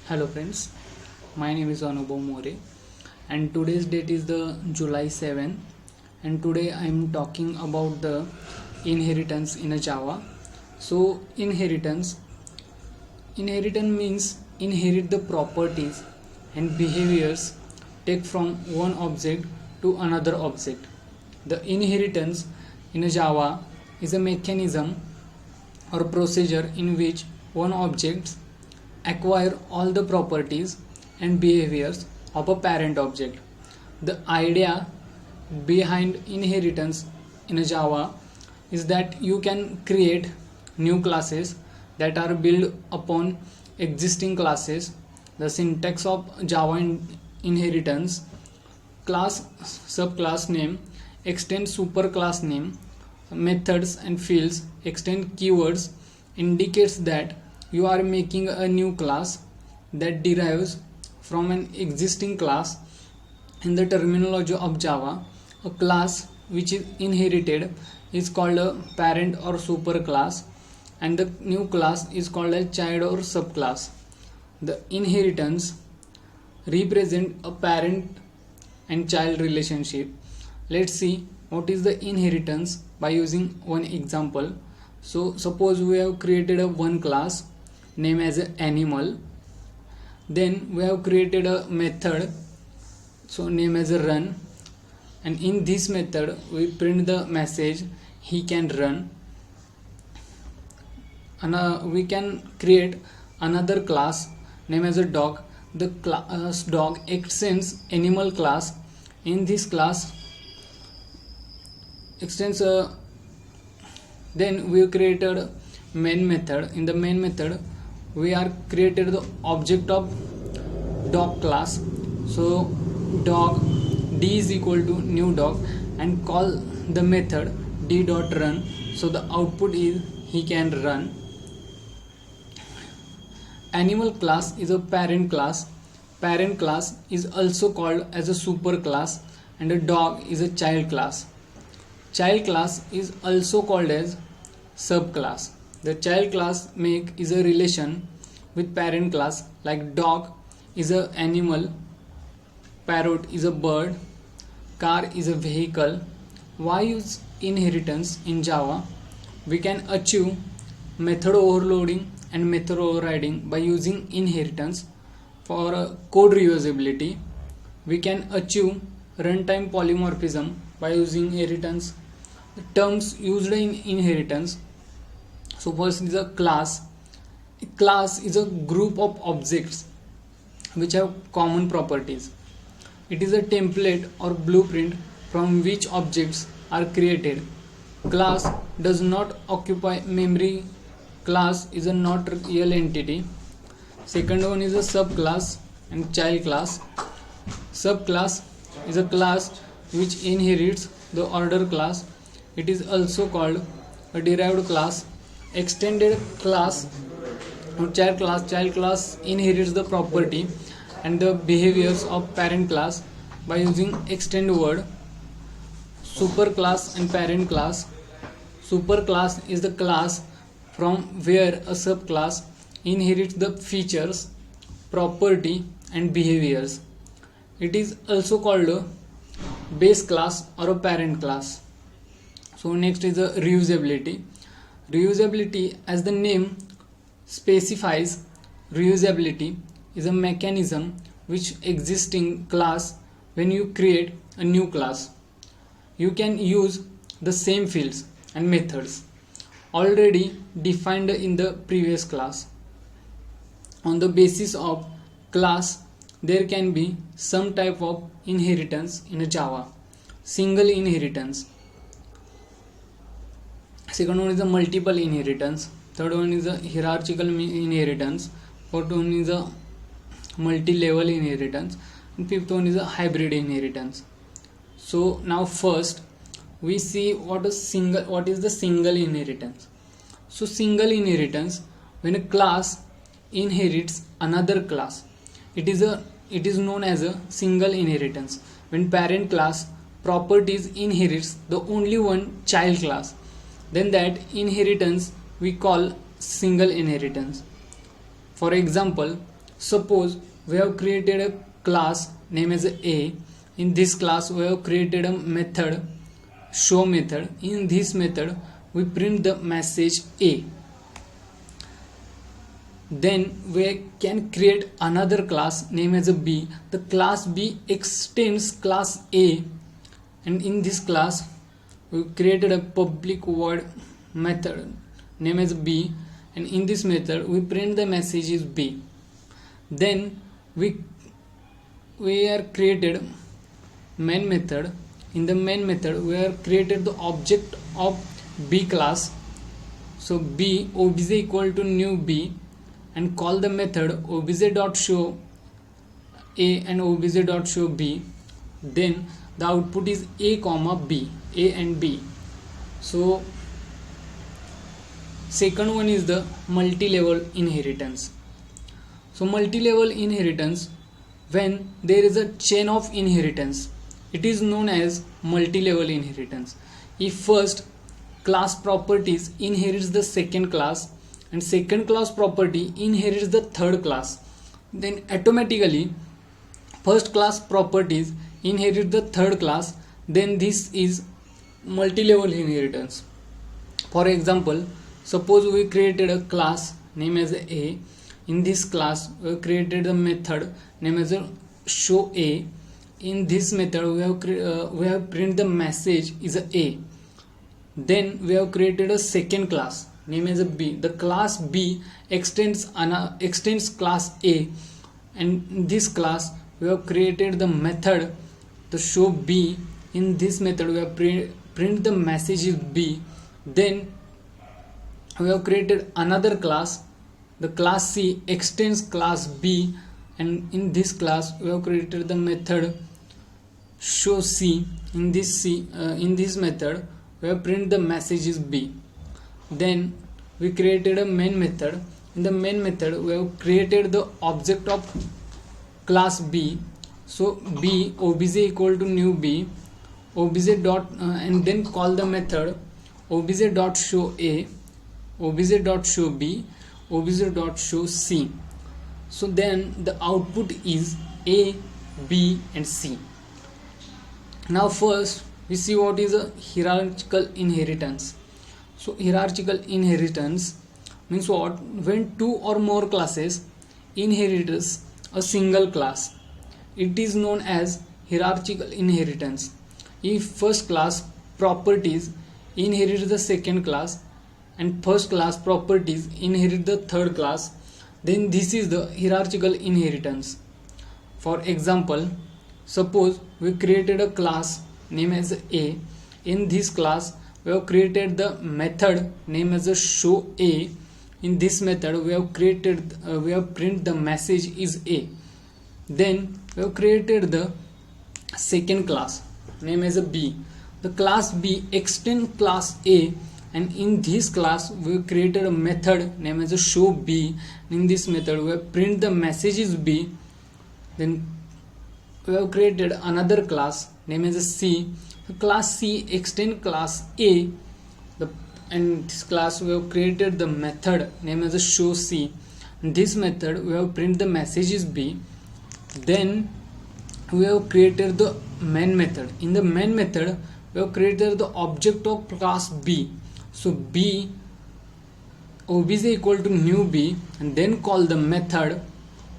Hello friends, my name is Anubhav More and today's date is the July 7 and today I am talking about the inheritance in a Java. So inheritance means inherit the properties and behaviors take from one object to another object. The inheritance in a Java is a mechanism or procedure in which one object acquire all the properties and behaviors of a parent object. The idea behind inheritance in a Java is that you can create new classes that are built upon existing classes. The syntax of Java inheritance: class, subclass name, extend superclass name, methods and fields, extend keywords, indicates that you are making a new class that derives from an existing class. In the terminology of Java, a class which is inherited is called a parent or superclass, and the new class is called a child or subclass. The inheritance represent a parent and child relationship. Let's see what is the inheritance by using one example. So suppose we have created a one class name as an animal, then we have created a method so name as a run, and in this method we print the message he can run. And we can create another class name as a dog. The class dog extends animal class. In this class extends then we created main method. In the main method we are created the object of dog class. So dog d is equal to new dog and call the method d dot run. So the output is he can run. Animal class is a parent class. Parent class is also called as a superclass, and a dog is a child class. Child class is also called as subclass. The child class is a relation with parent class, like dog is a animal, parrot is a bird, car is a vehicle. Why use inheritance in Java? We can achieve method overloading and method overriding by using inheritance. For code reusability, we can achieve runtime polymorphism by using inheritance. The terms used in inheritance: so first is a class. A class is a group of objects which have common properties. It is a template or blueprint from which objects are created. Class does not occupy memory. Class is a not real entity. Second one is a subclass and child class. Subclass is a class which inherits the order class. It is also called a derived class. Extended class or child class inherits the property and the behaviors of parent class by using extend word. Superclass and parent class. Superclass is the class from where a subclass inherits the features, property and behaviors. It is also called a base class or a parent class. So next is a reusability. Reusability, as the name specifies, reusability is a mechanism which exists in class. When you create a new class, you can use the same fields and methods already defined in the previous class. On the basis of class, there can be some type of inheritance in a Java. Single inheritance. Second one is a multiple inheritance. Third one is a hierarchical inheritance. Fourth one is a multi-level inheritance. And fifth one is a hybrid inheritance. So now first we see what is the single inheritance. So single inheritance, when a class inherits another class, it is known as a single inheritance. When parent class properties inherits the only one child class, then that inheritance we call single inheritance. For example, Suppose we have created a class name as A. In this class we have created a method, show method. In this method we print the message A. Then we can create another class name as a B. The class B extends class A, and in this class we created a public void method name as B, and in this method we print the message is B. Then we are created main method. In the main method we are created the object of B class. So B obj equal to new B, and call the method obj.show A and obj.show B. Then the output is A comma B, A and B. So second one is the multi-level inheritance. So multi-level inheritance, when there is a chain of inheritance, it is known as multi-level inheritance. If first class properties inherits the second class, and second class property inherits the third class, then automatically first class properties inherit the third class, then this is multi-level inheritance. For example, suppose we created a class name as A. In this class we have created a method name as a show A. In this method we have print the message is A. Then we have created a second class name as a B. The class B extends class A, and in this class we have created the method the show B. In this method we have print the message is B. Then we have created another class, the class C extends class B, and in this class we have created the method show C. In this method we have print the message is B. Then we created a main method. In the main method we have created the object of class B. So B obj equal to new B, obj dot and then call the method obj dot show A, obj dot show B, obj dot show C. So then the output is A, B and C. Now first we see what is a hierarchical inheritance. So hierarchical inheritance means what? When two or more classes inherits a single class, it is known as hierarchical inheritance. If first class properties inherit the second class and first class properties inherit the third class, then this is the hierarchical inheritance. For example, suppose we created a class name as A. In this class we have created the method name as a show A. In this method we have print the message is A. Then we have created the second class name as a B. The class B extends class A, and in this class we created a method name as a show B. In this method we have print the message is B. Then we have created another class name as a C. Class C extend class A, and this class we have created the method name as a show C. In this method we have print the message is B. Then we have created the main method. In the main method we have created the object of class B. So B obj equal to new B, and then call the method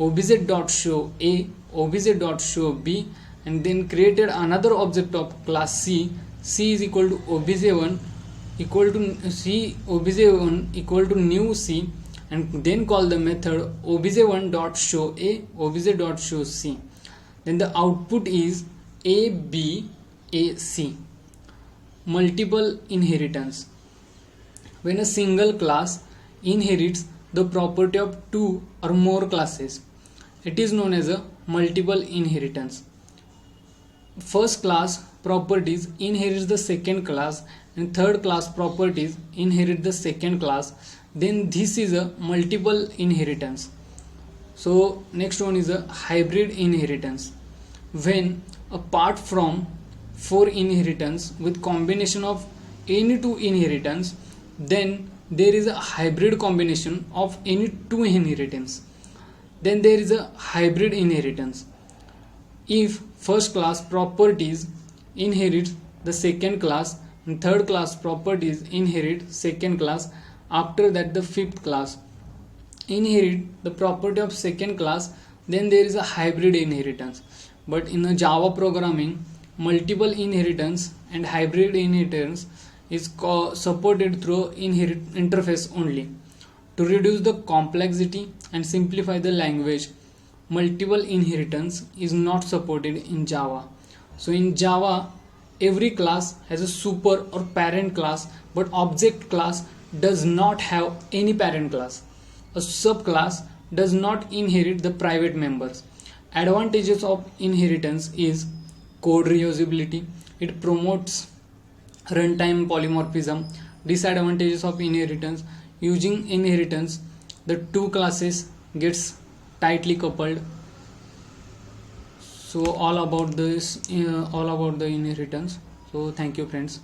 obj dot show A, obj dot show B, and then created another object of class C. C is equal to obj1 equal to C, obj1 equal to new C, and then call the method obj1 dot show A, obj dot show C. Then the output is A, B, A, C. Multiple inheritance. When a single class inherits the property of two or more classes, it is known as a multiple inheritance. First class properties inherits the second class, and third class properties inherit the second class, then this is a multiple inheritance. So next one is a hybrid inheritance. When apart from four inheritance with combination of any two inheritance, then there is a hybrid combination of any two inheritance. Then there is a hybrid inheritance. If first class properties inherit the second class and third class properties inherit second class, after that the fifth class inherit the property of second class, then there is a hybrid inheritance. But in a Java programming, multiple inheritance and hybrid inheritance is supported through inherit interface only. To reduce the complexity and simplify the language, multiple inheritance is not supported in Java. So in Java, every class has a super or parent class, but object class does not have any parent class. A subclass does not inherit the private members. Advantages of inheritance is code reusability. It promotes runtime polymorphism. Disadvantages of inheritance: using inheritance, the two classes gets tightly coupled. So all about this, all about the inheritance. So thank you friends.